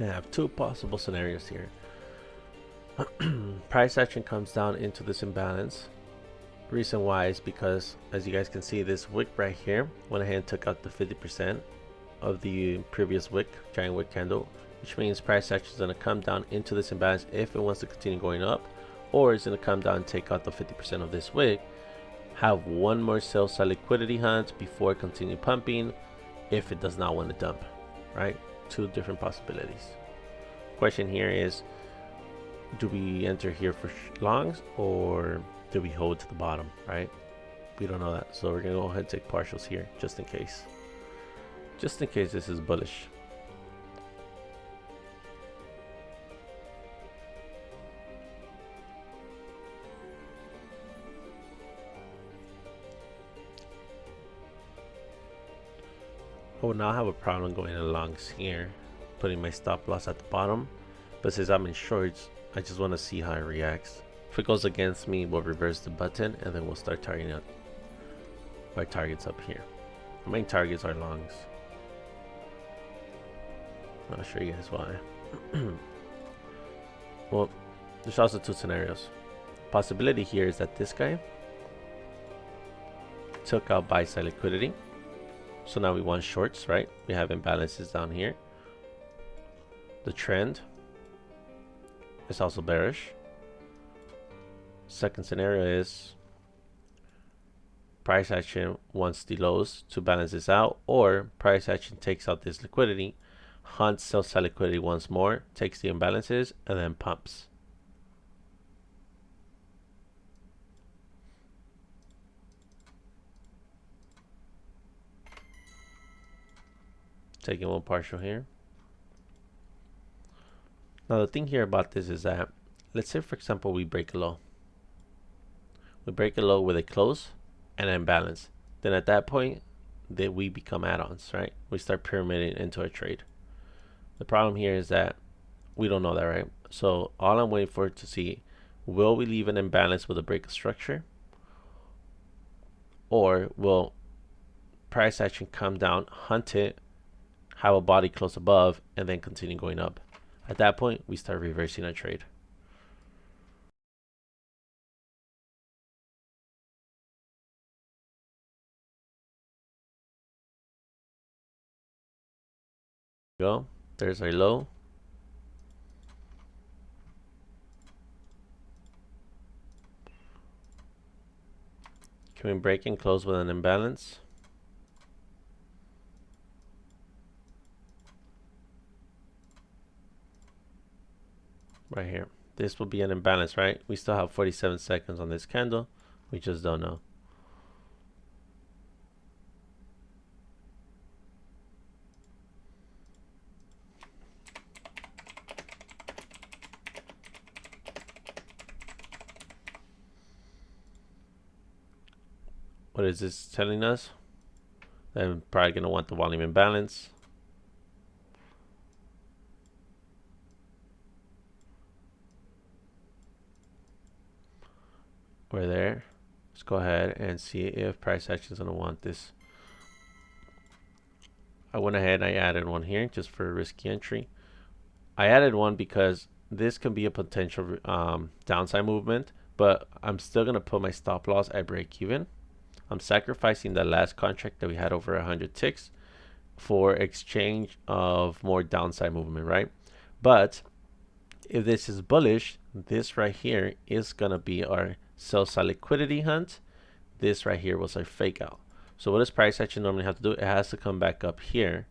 I have two possible scenarios here. Price action comes down into this imbalance. Reason why is because, as you guys can see, this wick right here went ahead and took out the 50% of the previous wick, giant wick candle, which means price action is going to come down into this imbalance if it wants to continue going up, or it's going to come down and take out the 50% of this wick, have one more sell side liquidity hunt before continue pumping if it does not want to dump, right? Two different possibilities. Question here is, do we enter here for longs or do we hold to the bottom, right? We don't know that, so we're gonna go ahead and take partials here just in case this is bullish. I would not have a problem going in longs here, putting my stop loss at the bottom, but since I'm in shorts, I just want to see how it reacts. If it goes against me, we'll reverse the button and then we'll start targeting up our targets up here. The main targets are longs. I'll show you guys why. Well, there's also two scenarios. Possibility here is that this guy took out buy side liquidity, so now we want shorts, right? We have imbalances down here. The trend is also bearish. Second scenario is price action wants the lows to balance this out, or price action takes out this liquidity, hunts sell side liquidity once more, takes the imbalances, and then pumps. Taking one partial here. Now the thing here about this is that, let's say for example we break a low. We break a low with a close and an imbalance. Then at that point, we become add-ons, right? We start pyramiding into a trade. The problem here is that we don't know that, right? So all I'm waiting for to see, will we leave an imbalance with a break of structure? Or will price action come down, hunt it, have a body close above, and then continue going up? At that point, we start reversing a trade. Go. There's our low. Can we break and close with an imbalance? Right here. This will be an imbalance, right? We still have 47 seconds on this candle. We just don't know. What is this telling us? That I'm probably going to want the volume imbalance. We're there. Let's go ahead and see if price action is going to want this. I went ahead and I added one here just for a risky entry. I added one because this can be a potential downside movement, but I'm still going to put my stop loss at break even. I'm sacrificing the last contract that we had over 100 ticks for exchange of more downside movement, right? But if this is bullish, this right here is going to be our sell side liquidity hunt. This right here was our fake out. So what does price action normally have to do? It has to come back up here.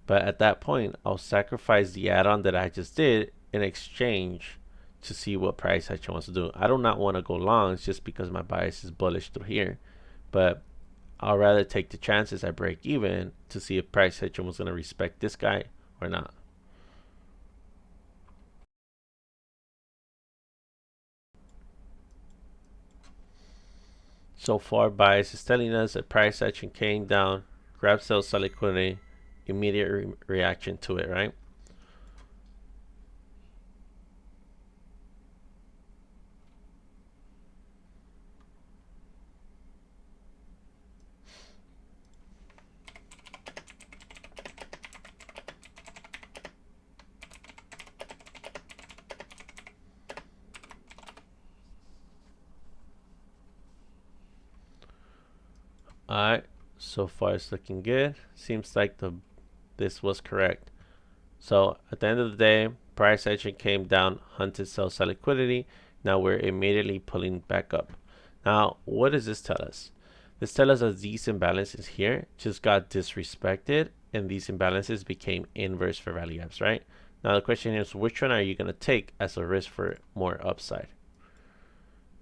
But at that point, I'll sacrifice the add-on that I just did in exchange to see what price action wants to do. I do not want to go longs just because my bias is bullish through here. But I'll rather take the chances I break even to see if price action was going to respect this guy or not. So far, bias is telling us that price action came down, grab sell side liquidity, immediate reaction to it, right? Alright, so far it's looking good. Seems like this was correct. So at the end of the day, price action came down, hunted sell side liquidity. Now we're immediately pulling back up. Now, what does this tell us? This tells us that these imbalances here just got disrespected, and these imbalances became inverse for value gaps, right? Now the question is, which one are you going to take as a risk for more upside?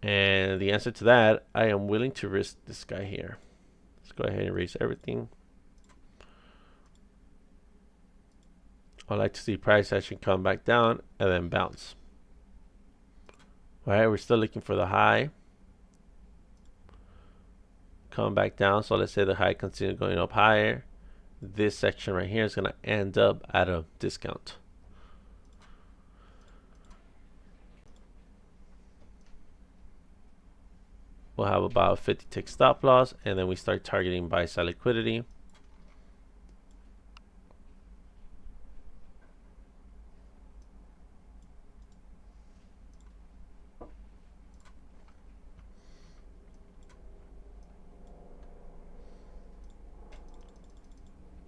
And the answer to that, I am willing to risk this guy here. Let's go ahead and erase everything. I like to see price action come back down and then bounce. All right, we're still looking for the high. Come back down. So let's say the high continues going up higher. This section right here is going to end up at a discount. We'll have about 50 tick stop loss, and then we start targeting buy side liquidity.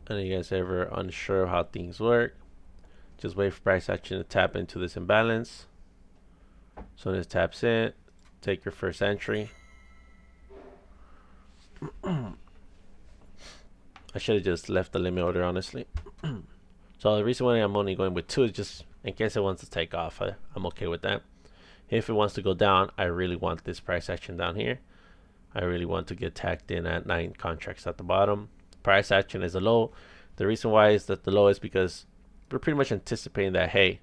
And you guys ever unsure of how things work, just wait for price action to tap into this imbalance. So when it taps in, take your first entry. I should have just left the limit order, honestly. So the reason why I'm only going with 2 is just in case it wants to take off. I'm okay with that. If it wants to go down, I really want this price action down here. I really want to get tagged in at 9 contracts at the bottom. Price action is a low. The reason why is that the low is because we're pretty much anticipating that, hey,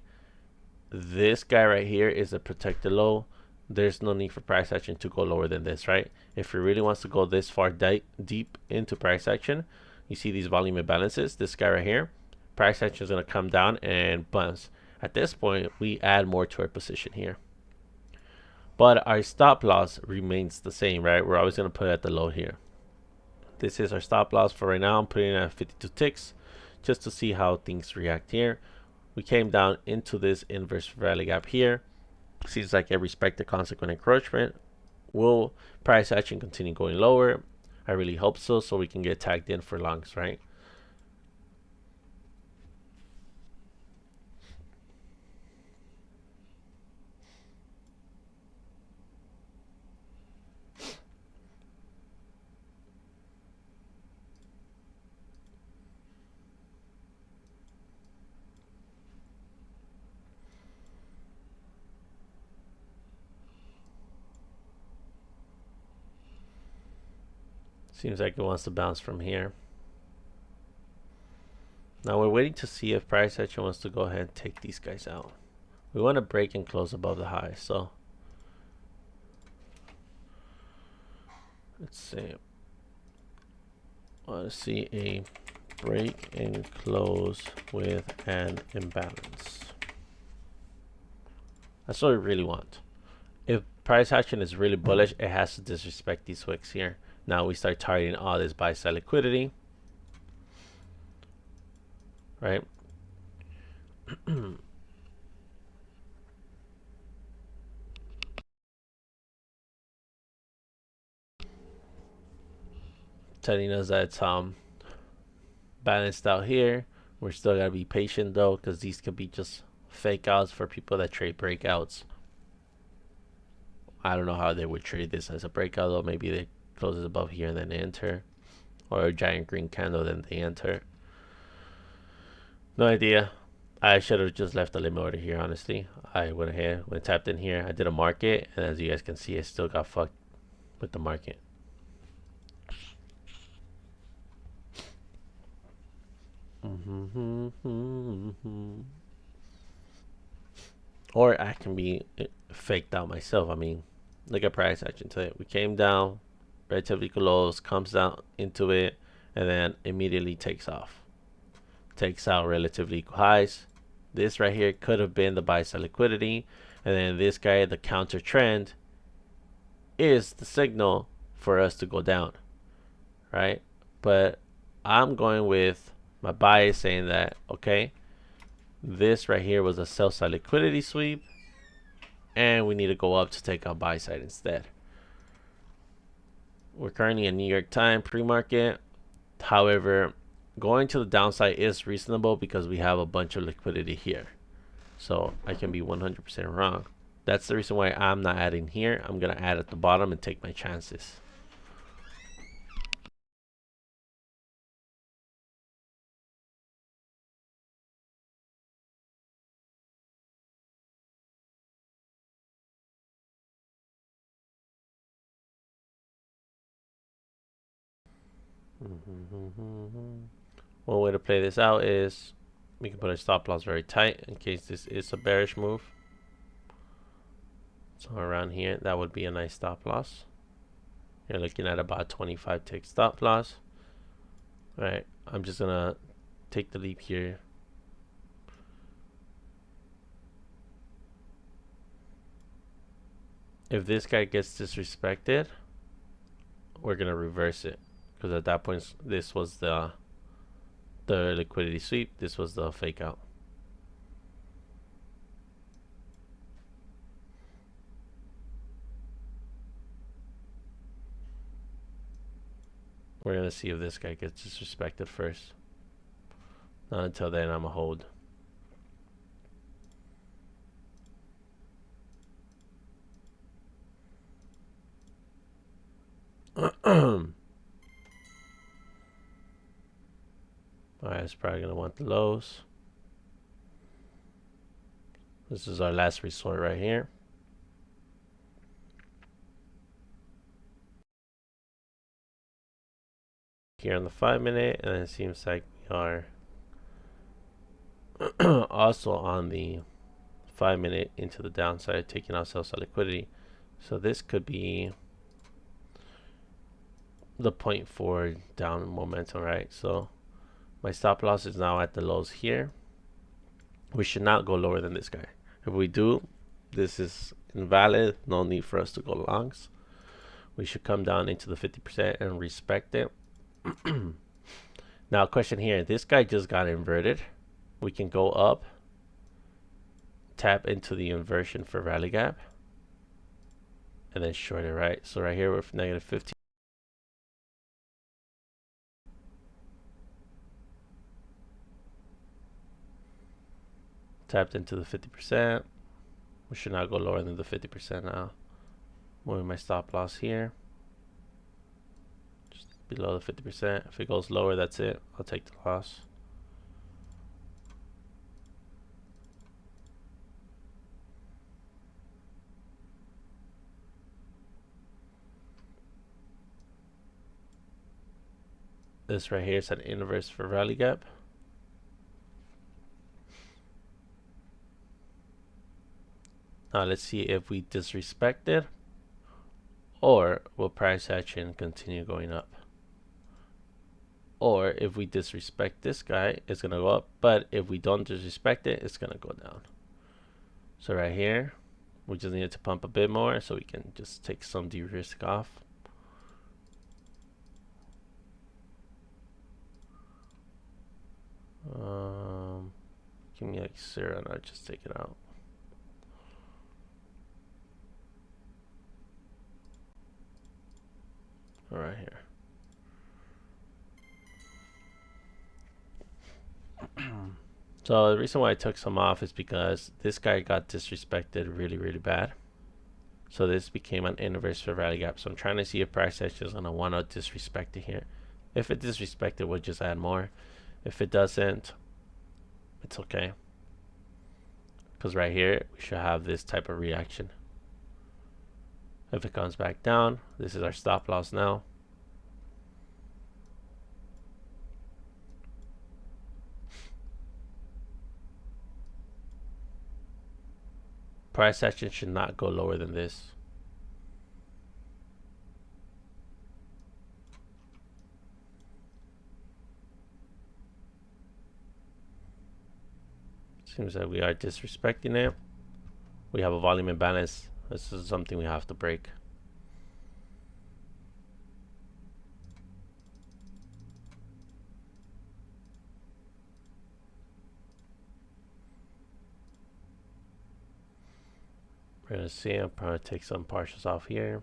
this guy right here is a protected low. There's no need for price action to go lower than this, right? If it really wants to go this far deep into price action, you see these volume imbalances, this guy right here, price action is going to come down and bounce. At this point, we add more to our position here. But our stop loss remains the same, right? We're always going to put it at the low here. This is our stop loss for right now. I'm putting it at 52 ticks just to see how things react here. We came down into this inverse value gap here. Seems like a respected consequent encroachment. Will price action continue going lower? I really hope so we can get tagged in for longs, right? Seems like it wants to bounce from here. Now we're waiting to see if price action wants to go ahead and take these guys out. We want to break and close above the high, so let's see. I want to see a break and close with an imbalance. That's what we really want. If price action is really bullish, it has to disrespect these wicks here. Now we start targeting all this buy side liquidity, right? Telling us that it's balanced out here. We're still gotta be patient though, because these could be just fake outs for people that trade breakouts. I don't know how they would trade this as a breakout though. Maybe they close it above here and then they enter, or a giant green candle then they enter. No idea. I should have just left the limit order here, honestly. I went ahead, tapped in here. I did a market, and as you guys can see, I still got fucked with the market. Or I can be faked out myself. I mean, look at price action today. We came down, relatively close, comes down into it, and then immediately takes off. Takes out relatively highs. This right here could have been the buy side liquidity, and then this guy, the counter trend, is the signal for us to go down, right? But I'm going with my bias saying that, okay, this right here was a sell side liquidity sweep, and we need to go up to take out buy side instead. We're currently in New York time pre-market. However, going to the downside is reasonable because we have a bunch of liquidity here. So I can be 100% wrong. That's the reason why I'm not adding here. I'm going to add at the bottom and take my chances. One way to play this out is we can put a stop loss very tight in case this is a bearish move. So around here, that would be a nice stop loss. You're looking at about 25 tick stop loss. All right, I'm just gonna take the leap here. If this guy gets disrespected, we're gonna reverse it because at that point this was the liquidity sweep. This was the fake out. We're gonna see if this guy gets disrespected first. Not until then, I'm a hold. Alright, it's probably gonna want the lows. This is our last resort right here. Here on the 5-minute, and it seems like we are also on the 5-minute into the downside, taking ourselves a liquidity. So this could be the point for down momentum, right? So my stop loss is now at the lows here. We should not go lower than this guy. If we do, this is invalid. No need for us to go longs. We should come down into the 50% and respect it. Now, question here. This guy just got inverted. We can go up, tap into the inversion for rally gap, and then short it, right? So right here, we're negative 15. Tapped into the 50%. We should not go lower than the 50% now. Moving my stop loss here. Just below the 50%. If it goes lower, that's it. I'll take the loss. This right here is an inverse for rally gap. Now let's see if we disrespect it, or will price action continue going up. Or if we disrespect this guy, it's gonna go up, but if we don't disrespect it, it's gonna go down. So right here, we just needed to pump a bit more so we can just take some de-risk off. Give me like 0 and I'll just take it out. Right here. So the reason why I took some off is because this guy got disrespected really, really bad. So this became an inverse for rally gap. So I'm trying to see if price action is going to want to disrespect it here. If it disrespected, we'll just add more. If it doesn't, it's okay. Because right here, we should have this type of reaction. If it comes back down, this is our stop loss now. Price action should not go lower than this. Seems like we are disrespecting it. We have a volume imbalance. This is something we have to break. We're gonna see. I'm probably take some partials off here.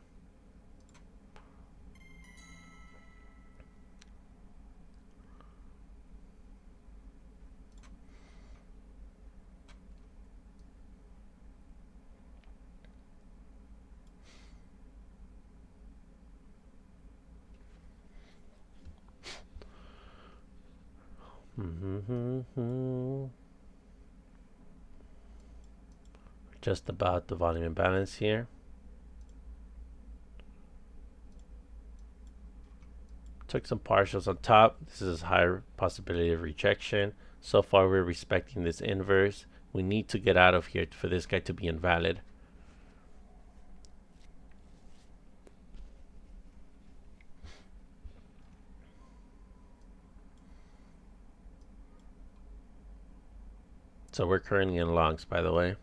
Just about the volume imbalance here. Took some partials on top. This is a higher possibility of rejection. So far we're respecting this inverse. We need to get out of here for this guy to be invalid. So we're currently in longs, by the way.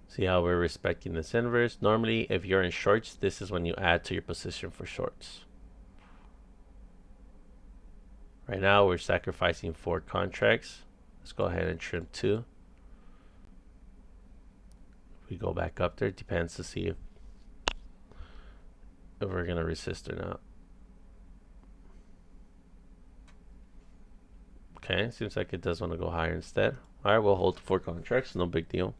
See how we're respecting this inverse? Normally, if you're in shorts, this is when you add to your position for shorts. Right now, we're sacrificing 4 contracts. Let's go ahead and trim 2. If we go back up there, it depends to see if we're going to resist or not. Okay, seems like it does want to go higher instead. Alright, we'll hold 4 contracts, no big deal.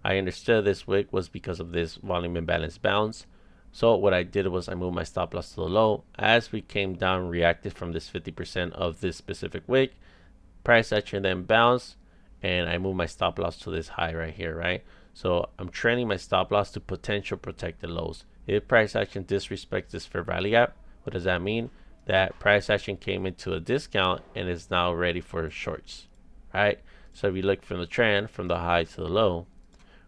I understood this wick was because of this volume imbalance bounce. So what I did was I moved my stop loss to the low. As we came down, reacted from this 50% of this specific wick, price action then bounced, and I moved my stop loss to this high right here, right? So I'm trending my stop loss to potential protected lows. If price action disrespects this fair value gap, what does that mean? That price action came into a discount and is now ready for shorts, right? So if you look from the trend from the high to the low,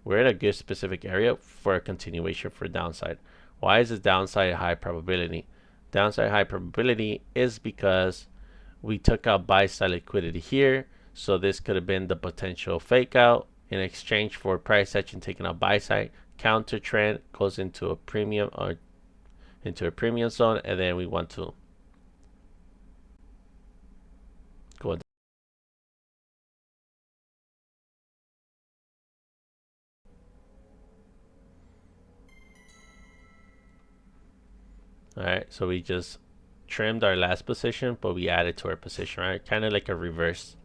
we're in a good specific area for a continuation for downside. Why is this downside high probability? Downside high probability is because we took out buy side liquidity here, so this could have been the potential fake out in exchange for price action taking out buy side. Counter trend goes into a premium or into a premium zone, and then we want to go. All right, so we just trimmed our last position, but we added to our position, right? Kind of like a reverse,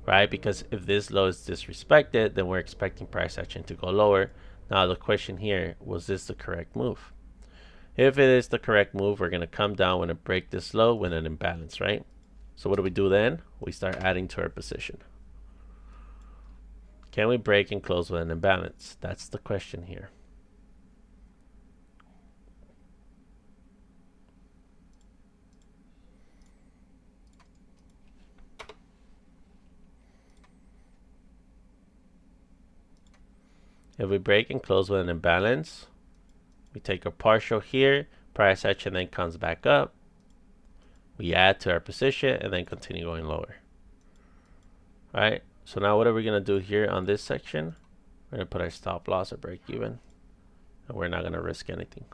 right? Because if this low is disrespected, then we're expecting price action to go lower. Now the question here, was this the correct move? If it is the correct move, we're going to come down when it break this low with an imbalance, right? So what do we do then? We start adding to our position. Can we break and close with an imbalance? That's the question here. If we break and close with an imbalance, we take a partial here, price action then comes back up. We add to our position and then continue going lower. All right, so now what are we going to do here on this section? We're going to put our stop loss at break even, and we're not going to risk anything.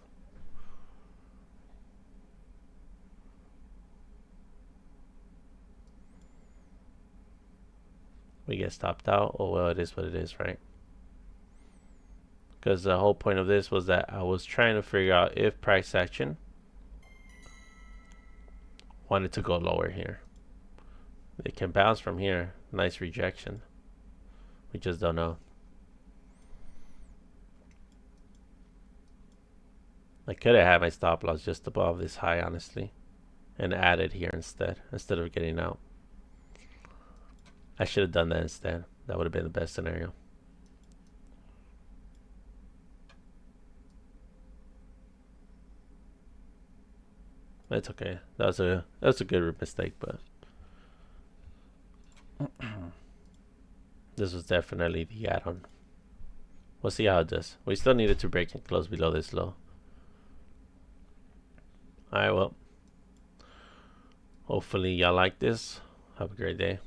We get stopped out. Oh well, it is what it is, right? Because the whole point of this was that I was trying to figure out if price action wanted to go lower here. It can bounce from here. Nice rejection. We just don't know. I could have had my stop loss just above this high, honestly, and added here instead of getting out. I should have done that instead. That would have been the best scenario. It's okay. That was a good mistake, but this was definitely the add-on. We'll see how it does. We still needed to break and close below this low. Alright, well, hopefully y'all like this. Have a great day.